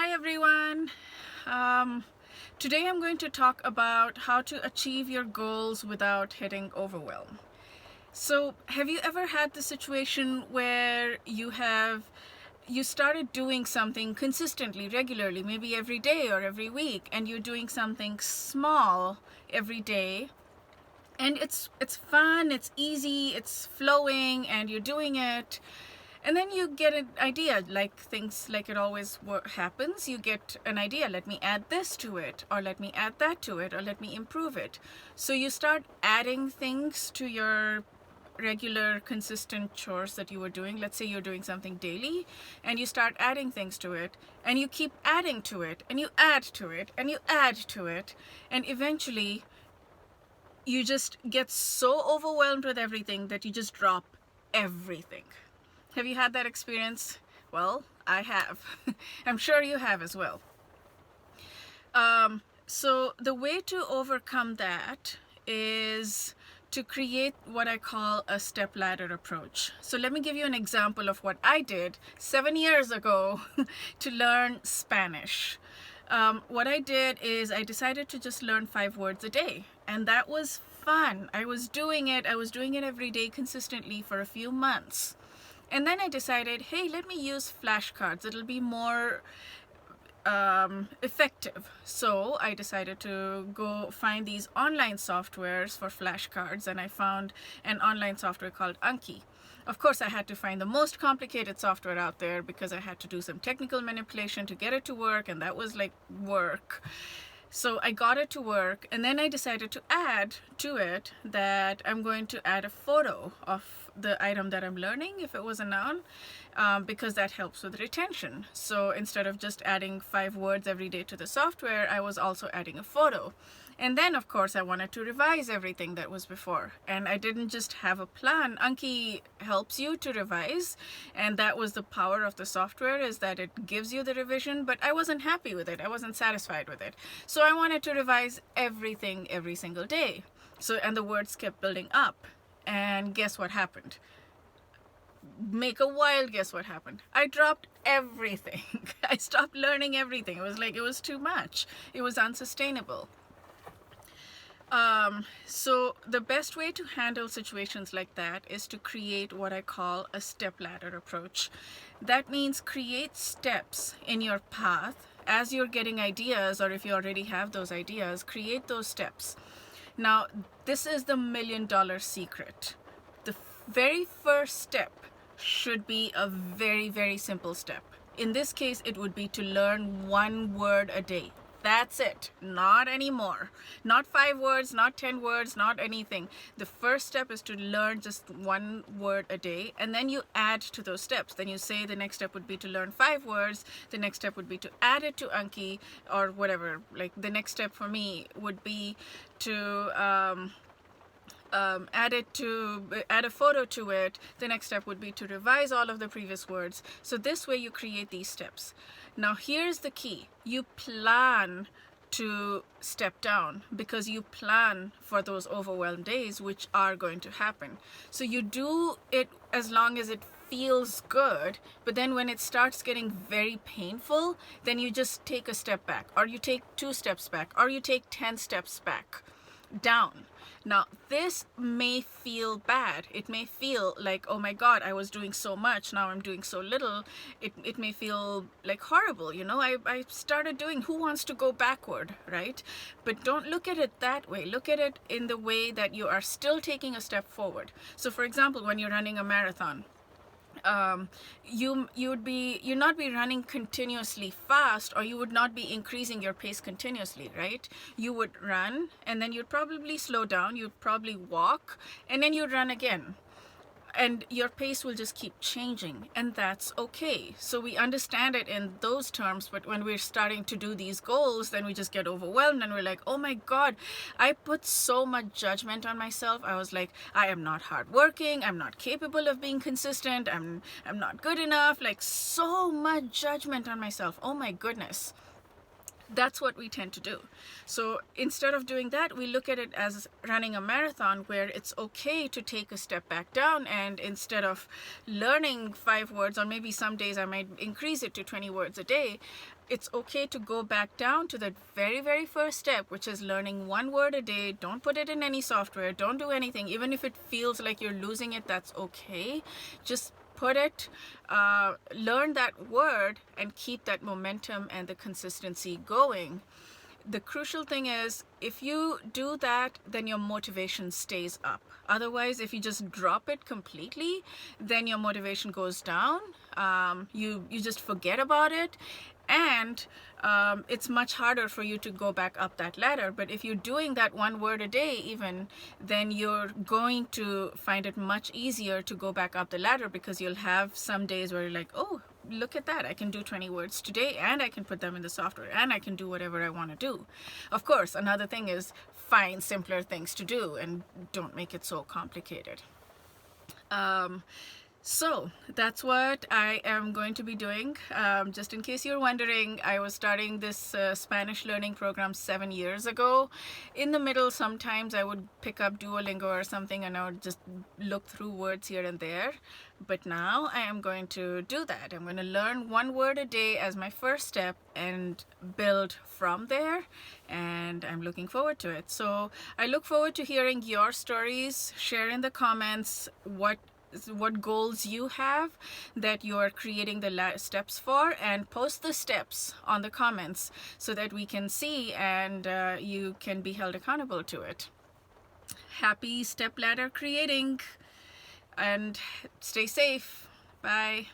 Hi everyone. Um, Today I'm going to talk about how to achieve your goals without hitting overwhelm. So, have you ever had the situation where you started doing something consistently, regularly, maybe every day or every week, and you're doing something small every day, and it's fun, it's easy, it's flowing, and you're doing it, and then you get an idea, like things like it always happens. You get an idea, let me add this to it, or let me add that to it, or let me improve it. So you start adding things to your regular consistent chores that you were doing. Let's say you're doing something daily, and you start adding things to it, and you keep adding to it, and you add to it, and you add to it, and eventually you just get so overwhelmed with everything that you just drop everything. Have you had that experience? Well, I have. I'm sure you have as well. So the way to overcome that is to create what I call a step ladder approach. So let me give you an example of what I did 7 years ago to learn Spanish. What I did is I decided to just learn 5 words a day, and that was fun. I was doing it every day consistently for a few months. And then I decided, hey, let me use flashcards. It'll be more effective. So I decided to go find these online softwares for flashcards, and I found an online software called Anki. Of course, I had to find the most complicated software out there because I had to do some technical manipulation to get it to work, and that was like work. So I got it to work, and then I decided to add to it that I'm going to add a photo of the item that I'm learning, if it was a noun, because that helps with retention. So instead of just adding 5 words every day to the software, I was also adding a photo. And then, of course, I wanted to revise everything that was before. And I didn't just have a plan. Anki helps you to revise. And that was the power of the software, is that it gives you the revision. But I wasn't happy with it. I wasn't satisfied with it. So I wanted to revise everything every single day. And the words kept building up. And guess what happened? Make a wild guess what happened. I dropped everything. I stopped learning everything. It was too much. It was unsustainable. So the best way to handle situations like that is to create what I call a step ladder approach. That means create steps in your path as you're getting ideas, or if you already have those ideas, create those steps. Now, this is the $1 million secret. The very first step should be a very, very simple step. In this case, it would be to learn 1 word a day. That's it. Not anymore. Not 5 words, not 10 words, not anything. The first step is to learn just 1 word a day, and then you add to those steps. Then you say the next step would be to learn 5 words. The next step would be to add it to Anki or whatever. Like the next step for me would be to add a photo to it. The next step would be to revise all of the previous words. So this way you create these steps. Now here's the key. You plan to step down because you plan for those overwhelmed days, which are going to happen. So you do it as long as it feels good, but then when it starts getting very painful, then you just take a step back, or you take 2 steps back, or you take 10 steps back down. Now, this may feel bad. It may feel like, oh my God, I was doing so much, now I'm doing so little. It may feel like horrible. I started doing, who wants to go backward, right? But don't look at it that way. Look at it in the way that you are still taking a step forward. So for example, when you're running a marathon, you'd not be running continuously fast, or you would not be increasing your pace continuously, right? You would run, and then you'd probably slow down, you'd probably walk, and then you'd run again. And your pace will just keep changing, and that's okay. So we understand it in those terms, but when we're starting to do these goals, then we just get overwhelmed, and we're like, oh my God, I put so much judgment on myself. I was like, I am not hardworking, I'm not capable of being consistent, I'm not good enough, like so much judgment on myself. Oh my goodness. That's what we tend to do. So instead of doing that, we look at it as running a marathon where it's okay to take a step back down, and instead of learning 5 words, or maybe some days I might increase it to 20 words a day, it's okay to go back down to the very, very first step, which is learning 1 word a day. Don't put it in any software. Don't do anything. Even if it feels like you're losing it, that's okay. Just put it, learn that word, and keep that momentum and the consistency going. The crucial thing is, if you do that, then your motivation stays up. Otherwise, if you just drop it completely, then your motivation goes down. You just forget about it, and it's much harder for you to go back up that ladder. But if you're doing that 1 word a day even, then you're going to find it much easier to go back up the ladder, because you'll have some days where you're like, oh, look at that, I can do 20 words today, and I can put them in the software, and I can do whatever I want to do. Of course, another thing is find simpler things to do and don't make it so complicated. So that's what I am going to be doing. Just in case you're wondering, I was starting this Spanish learning program 7 years ago. In the middle, sometimes I would pick up Duolingo or something, and I would just look through words here and there. But now I am going to do that. I'm going to learn 1 word a day as my first step and build from there. And I'm looking forward to it. So I look forward to hearing your stories. Share in the comments what goals you have that you are creating the steps for, and post the steps on the comments so that we can see, and you can be held accountable to it. Happy step ladder creating, and stay safe. Bye.